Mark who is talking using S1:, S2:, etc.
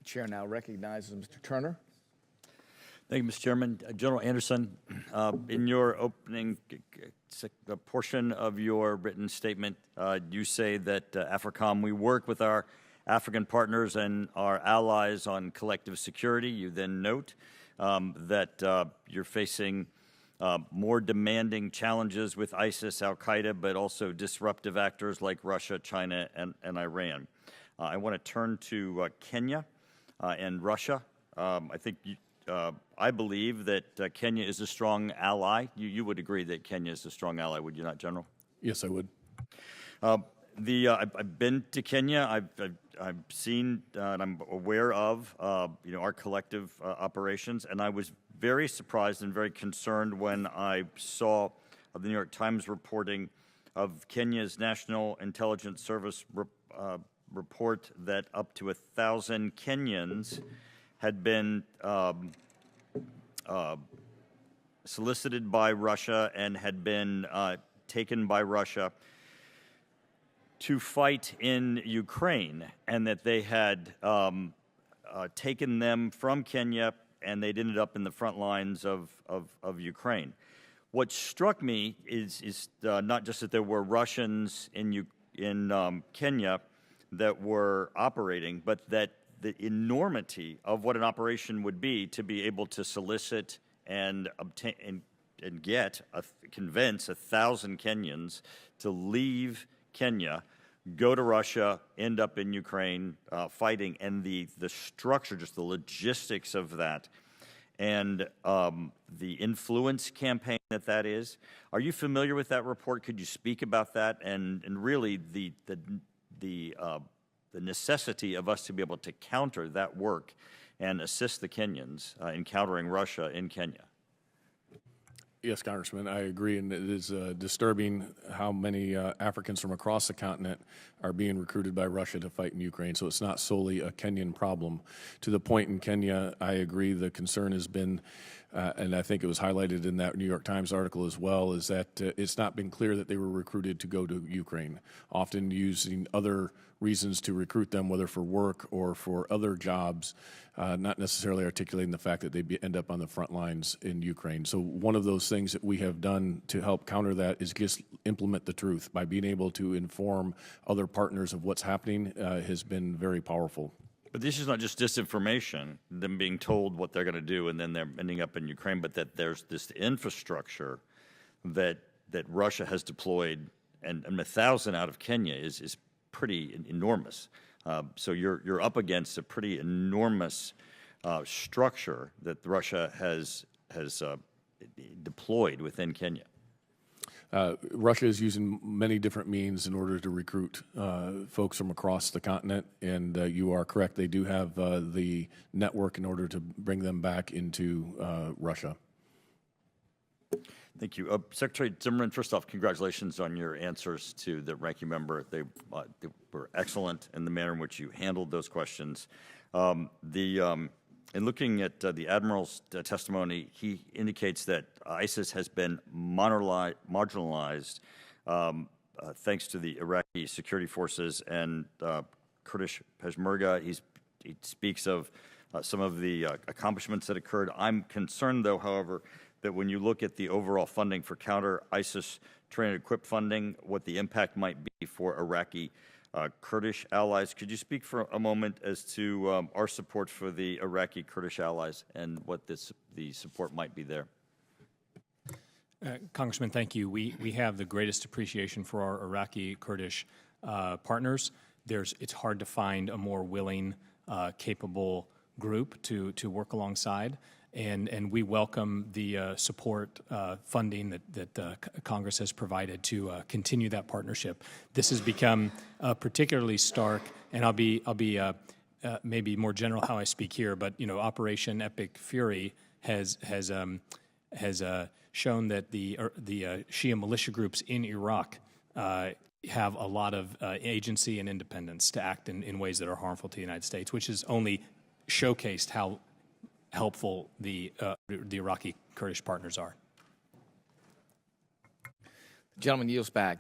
S1: The chair now recognizes Mr. Turner.
S2: Thank you, Mr. Chairman. General Anderson, in your opening portion of your written statement, you say that AFRICOM, we work with our African partners and our allies on collective security. You then note that you're facing more demanding challenges with ISIS, Al-Qaeda, but also disruptive actors like Russia, China, and Iran. I want to turn to Kenya and Russia. I believe that Kenya is a strong ally. You would agree that Kenya is a strong ally, would you not, General?
S3: Yes, I would.
S2: I've been to Kenya. I've seen and I'm aware of our collective operations, and I was very surprised and very concerned when I saw the New York Times reporting of Kenya's National Intelligence Service report that up to 1,000 Kenyans had been solicited by Russia and had been taken by Russia to fight in Ukraine, and that they had taken them from Kenya and they'd ended up in the front lines of Ukraine. What struck me is not just that there were Russians in Kenya that were operating, but that the enormity of what an operation would be to be able to solicit and obtain and convince 1,000 Kenyans to leave Kenya, go to Russia, end up in Ukraine fighting, and the structure, just the logistics of that, and the influence campaign that is. Are you familiar with that report? Could you speak about that and really the necessity of us to be able to counter that work and assist the Kenyans in countering Russia in Kenya?
S3: Yes, Congressman, I agree, and it is disturbing how many Africans from across the continent are being recruited by Russia to fight in Ukraine. So it's not solely a Kenyan problem. To the point in Kenya, I agree the concern has been, and I think it was highlighted in that New York Times article as well, is that it's not been clear that they were recruited to go to Ukraine, often using other reasons to recruit them, whether for work or for other jobs, not necessarily articulating the fact that they end up on the front lines in Ukraine. So one of those things that we have done to help counter that is just implement the truth by being able to inform other partners of what's happening has been very powerful.
S2: But this is not just disinformation, them being told what they're going to do and then they're ending up in Ukraine, but that there's this infrastructure that Russia has deployed, and 1,000 out of Kenya is pretty enormous. So you're up against a pretty enormous structure that Russia has deployed within Kenya.
S3: Russia is using many different means in order to recruit folks from across the continent, and you are correct. They do have the network in order to bring them back into Russia.
S2: Thank you. Secretary Zimmerman, first off, congratulations on your answers to the ranking member. They were excellent in the manner in which you handled those questions. In looking at the Admiral's testimony, he indicates that ISIS has been marginalized thanks to the Iraqi security forces and Kurdish Peshmerga. He speaks of some of the accomplishments that occurred. I'm concerned, though, however, that when you look at the overall funding for counter-ISIS train and equip funding, what the impact might be for Iraqi Kurdish allies. Could you speak for a moment as to our support for the Iraqi Kurdish allies and what the support might be there?
S4: Congressman, thank you. We have the greatest appreciation for our Iraqi Kurdish partners. It's hard to find a more willing, capable group to work alongside. And we welcome the support funding that Congress has provided to continue that partnership. This has become particularly stark, and I'll be maybe more general how I speak here. But Operation Epic Fury has shown that the Shia militia groups in Iraq have a lot of agency and independence to act in ways that are harmful to the United States, which has only showcased how helpful the Iraqi Kurdish partners are.
S1: The gentleman yields back.